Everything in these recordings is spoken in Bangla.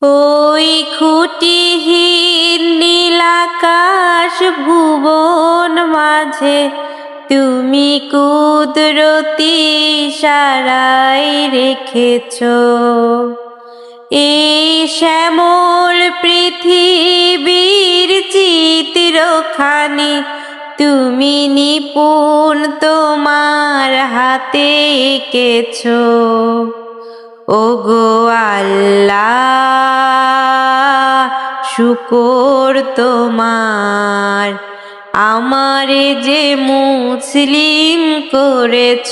ওই খুঁটিহীন নীলাকাশ ভুবন মাঝে তুমি কুদরতি ইশারায় রেখেছ এই শ্যামল পৃথিবীর চিত্রখানি তুমি নিপুণ তোমার হাতে এঁকেছ। ওগো আল্লাহ শুকর তোমার আমারে যে মুসলিম করেছ।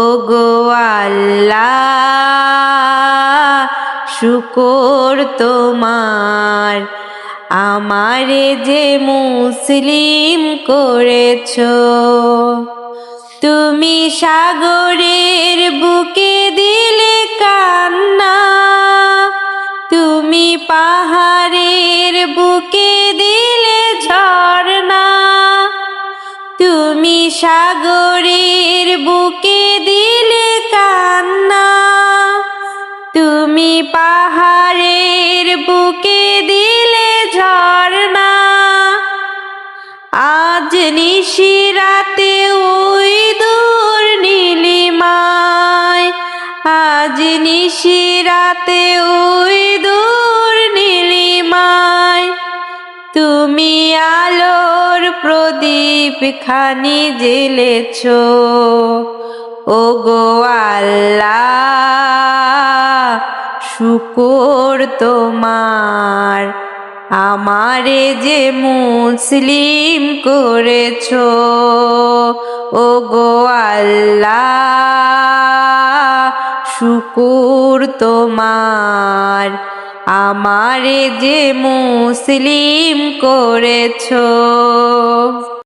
ওগো আল্লাহ শুকর তোমার আমারে যে মুসলিম করেছ। তুমি সাগরের বুকে দিলে কান্না তুমি পাহাড়ের বুকে দিলে ঝর্ণা তুমি সাগরের বুকে দিলে কান্না তুমি পাহাড়ের বুকে দিলে ঝর্ণা। আজ নিশিরাতে ওই দূর নীলিমায় আজ নিশিরাতে ওই দূর নীলিমায় তুমি আলোর প্রদীপ খানি জ্বেলেছ। ওগো আল্লাহ শুকর তোমার আমারে যে মুসলিম করেছ। ওগো আল্লাহ শুকর তোমার আমারে যে মুসলিম করেছ।